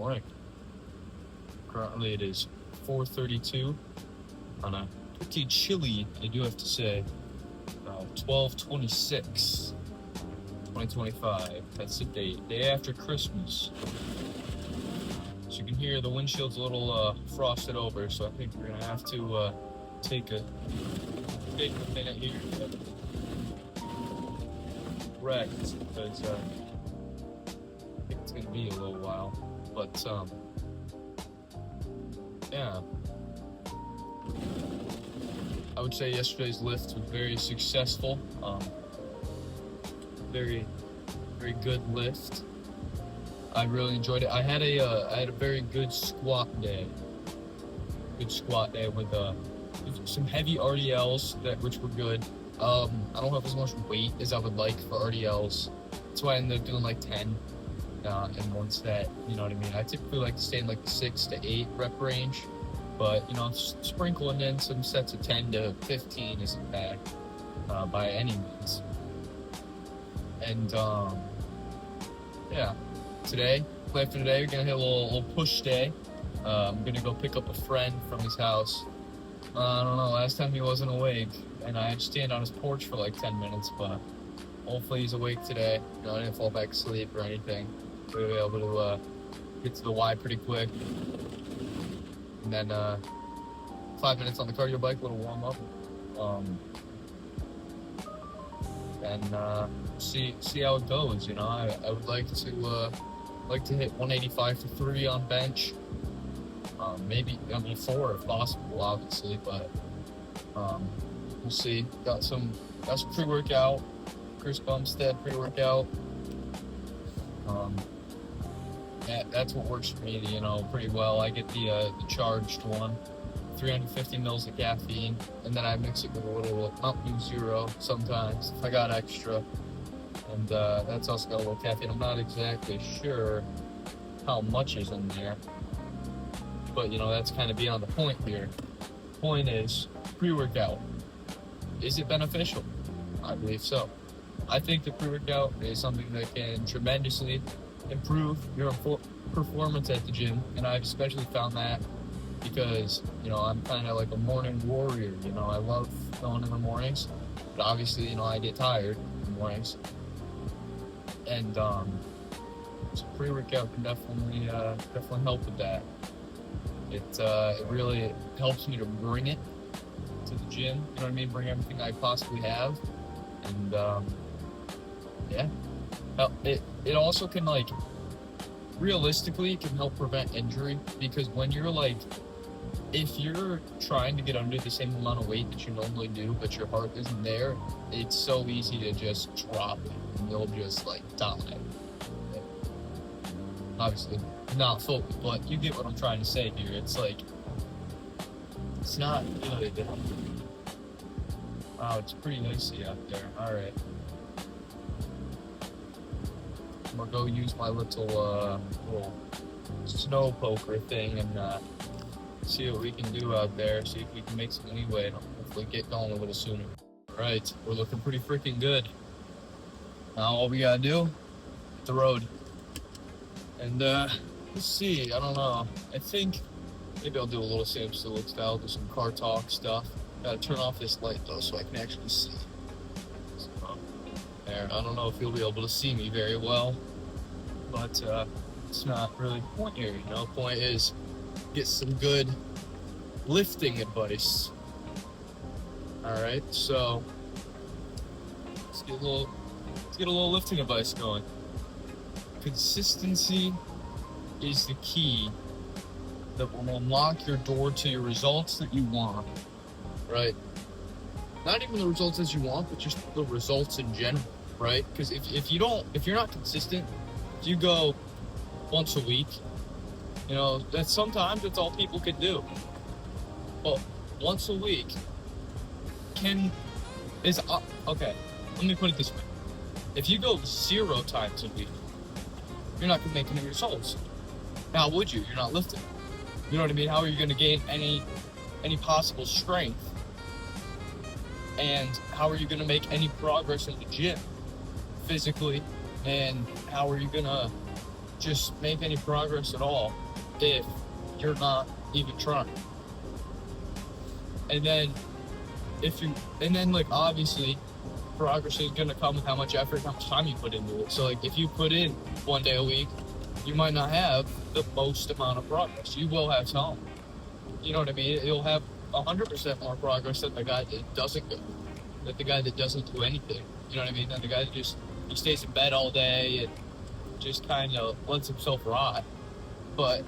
Morning. Currently it is 4:32 on a pretty chilly, I do have to say, 12/26, 2025. That's the date. Day after Christmas. So you can hear the windshield's a little frosted over, so I think we're gonna have to take a minute here to correct, because I think it's gonna be a little while. But yeah, I would say yesterday's lift was very successful. Very, very good lift. I really enjoyed it. I had a very good squat day. With some heavy RDLs which were good. I don't have as much weight as I would like for RDLs. That's why I ended up doing like 10 in one set. You know what I mean? I typically like to stay in like the 6 to 8 rep range, but sprinkling in some sets of 10 to 15 isn't bad by any means. And yeah, after today, we're gonna hit a little push day. I'm gonna go pick up a friend from his house. I don't know, last time he wasn't awake, and I had to stand on his porch for like 10 minutes, but hopefully he's awake today. I didn't fall back asleep or anything. We'll be able to get to the Y pretty quick. And then 5 minutes on the cardio bike, a little warm up. And see how it goes. I would like to hit 185 for 3 on bench. Maybe 4 if possible, obviously, but we'll see. Got some pre-workout. Chris Bumstead pre-workout. That's what works for me, pretty well. I get the charged one, 350 mils of caffeine, and then I mix it with a little Mountain Dew Zero sometimes if I got extra. And that's also got a little caffeine. I'm not exactly sure how much is in there, but that's kind of beyond the point here. Point is, pre-workout, is it beneficial? I believe so. I think the pre-workout is something that can tremendously improve your performance at the gym, and I've especially found that because I'm kind of like a morning warrior. I love going in the mornings, but obviously I get tired in the mornings, and so pre-workout can definitely help with that. It really helps me to bring it to the gym. You know what I mean? Bring everything I possibly have, and yeah. It also can realistically can help prevent injury, because when you're if you're trying to get under the same amount of weight that you normally do, but your heart isn't there, it's so easy to just drop it and you'll just die. Obviously not fully, but you get what I'm trying to say here. It's not good. Wow, it's pretty icy out there. All right. I'm gonna go use my little snow poker thing and see what we can do out there. See if we can make some leeway and hopefully get going a little sooner. All right, we're looking pretty freaking good. Now all we gotta do, hit the road. And let's see. I don't know. I think maybe I'll do a little Sam Stewart style, do some car talk stuff. Gotta turn off this light though, so I can actually see. There. I don't know if you'll be able to see me very well, but it's not really the point here. Point is get some good lifting advice. All right, so let's get a little lifting advice going. Consistency is the key that will unlock your door to your results that you want. Right? Not even the results as you want, but just the results in general. Right? Because if you're not consistent, if you go once a week, sometimes that's all people can do. But once a week is okay. Let me put it this way: if you go 0 times a week, you're not gonna make any results. How would you? You're not lifting. You know what I mean? How are you gonna gain any possible strength? And how are you gonna make any progress in the gym? Physically, and how are you gonna just make any progress at all if you're not even trying. And then like obviously progress is gonna come with how much effort, how much time you put into it. So like if you put in 1 day a week, you might not have the most amount of progress. You will have some. You know what I mean? You'll have 100% more progress than the guy that doesn't go, than the guy that doesn't do anything. You know what I mean? Than the guy that he stays in bed all day and just kind of lets himself rot. But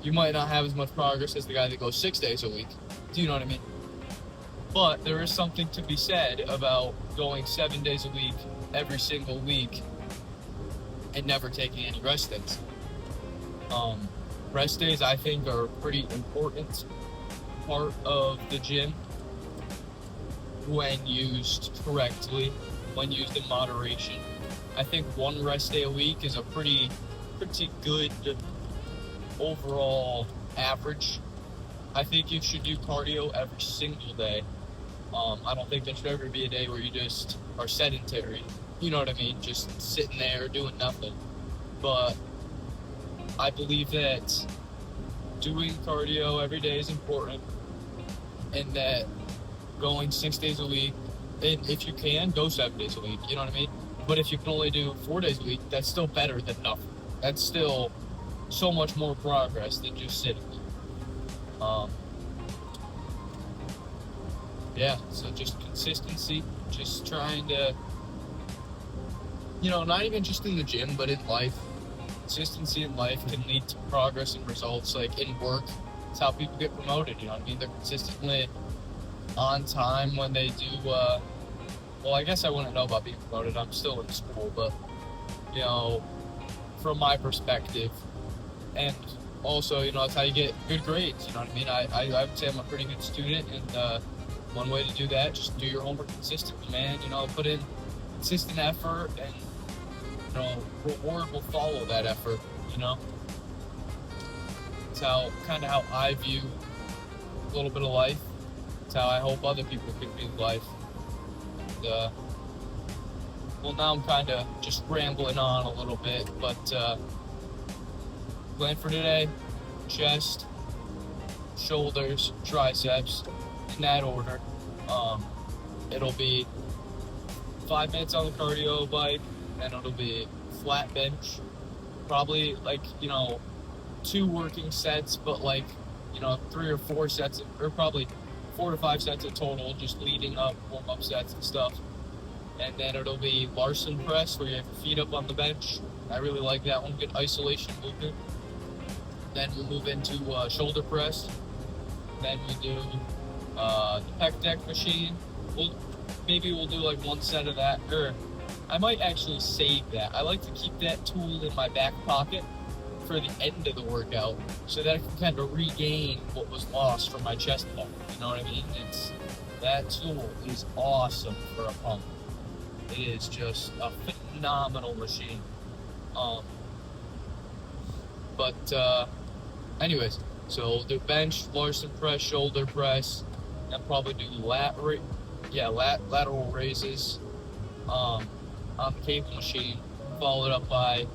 you might not have as much progress as the guy that goes 6 days a week. Do you know what I mean? But there is something to be said about going 7 days a week, every single week, and never taking any rest days. Rest days, I think, are a pretty important part of the gym when used correctly, when used in moderation. I think 1 rest day a week is a pretty good overall average. I think you should do cardio every single day. I don't think there should ever be a day where you just are sedentary. You know what I mean? Just sitting there doing nothing. But I believe that doing cardio every day is important, and that going 6 days a week, and if you can, go 7 days a week. You know what I mean? But if you can only do 4 days a week, that's still better than nothing. That's still so much more progress than just sitting there. Yeah, so just consistency, just trying to, not even just in the gym, but in life. Consistency in life can lead to progress and results. Like in work, it's how people get promoted, you know what I mean? They're consistently on time when they do, well, I guess I wouldn't know about being promoted. I'm still in school, but, from my perspective, and also, that's how you get good grades, you know what I mean? I would say I'm a pretty good student, and one way to do that, just do your homework consistently, man. Put in consistent effort, and reward will follow that effort. It's how I view a little bit of life. It's how I hope other people can view life. And, well, now I'm kind of just rambling on a little bit, but plan for today: chest, shoulders, triceps, in that order. It'll be 5 minutes on the cardio bike, and it'll be flat bench, probably 2 working sets, but 3 or 4 sets, or probably 4 to 5 sets in total, just leading up warm-up sets and stuff. And then it'll be Larson press, where you have your feet up on the bench. I really like that one, good isolation movement. Then we'll move into shoulder press. Then we do the pec deck machine. We'll do 1 set of that, or I might actually save that. I like to keep that tool in my back pocket for the end of the workout, so that I can kind of regain what was lost from my chest pump. You know what I mean? That tool is awesome for a pump. It is just a phenomenal machine. Anyways, so we'll do bench, Larson press, shoulder press, and probably do lateral raises on the cable machine, followed up by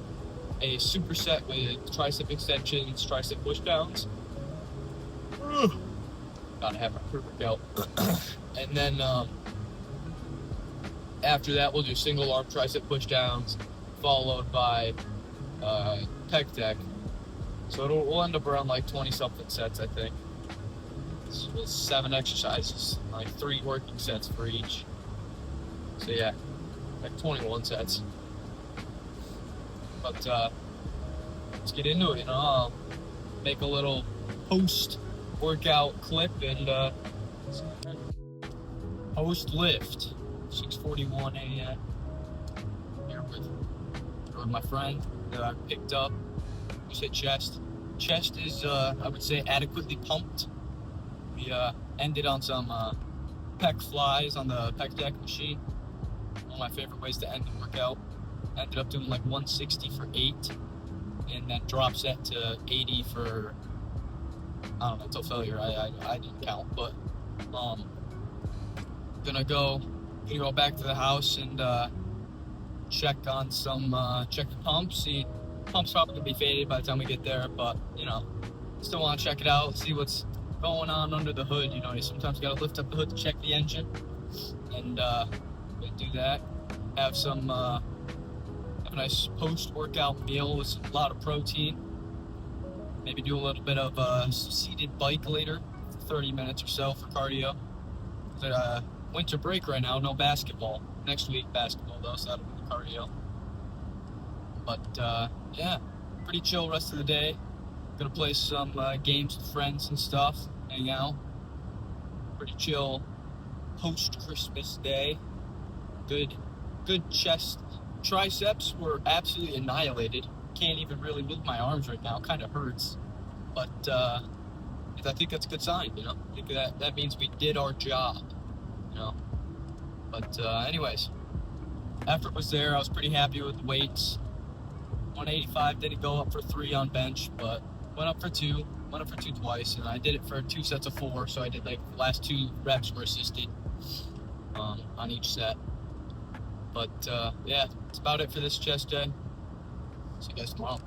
a superset with tricep extensions, tricep push downs. Gotta have my pre-workout. And then after that, we'll do single arm tricep push downs, followed by pec deck. So we'll end up around 20 something sets, I think. So 7 exercises, 3 working sets for each. So yeah, 21 sets. But let's get into it. I'll make a little post-workout clip and post-lift. 6:41 a.m. Here with my friend that I picked up. We said chest. Chest is, I would say, adequately pumped. We ended on some pec flies on the pec deck machine. One of my favorite ways to end the workout. Ended up doing 160 for 8, and then drop set to 80 for, I don't know, until failure. I didn't count, but gonna go back to the house and check the pump, see Pump's probably gonna be faded by the time we get there, but you know, still want to check it out, see what's going on under the hood. You know, you sometimes gotta lift up the hood to check the engine, and we do that. Have a nice post-workout meal with a lot of protein. Maybe do a little bit of seated bike later, 30 minutes or so for cardio. Winter break right now, no basketball. Next week basketball though, so that'll be the cardio. But yeah, pretty chill rest of the day. Gonna play some games with friends and stuff, hang out. Pretty chill post-Christmas day. Good chest. Triceps were absolutely annihilated. Can't even really move my arms right now. Kind of hurts, but I think that's a good sign. You know, I think that means we did our job. You know, but anyways, effort was there. I was pretty happy with the weights. 185 didn't go up for 3 on bench, but went up for 2. Went up for 2 twice, and I did it for 2 sets of 4. So I did like the last 2 reps were assisted on each set. But yeah, that's about it for this chest day. See you guys tomorrow.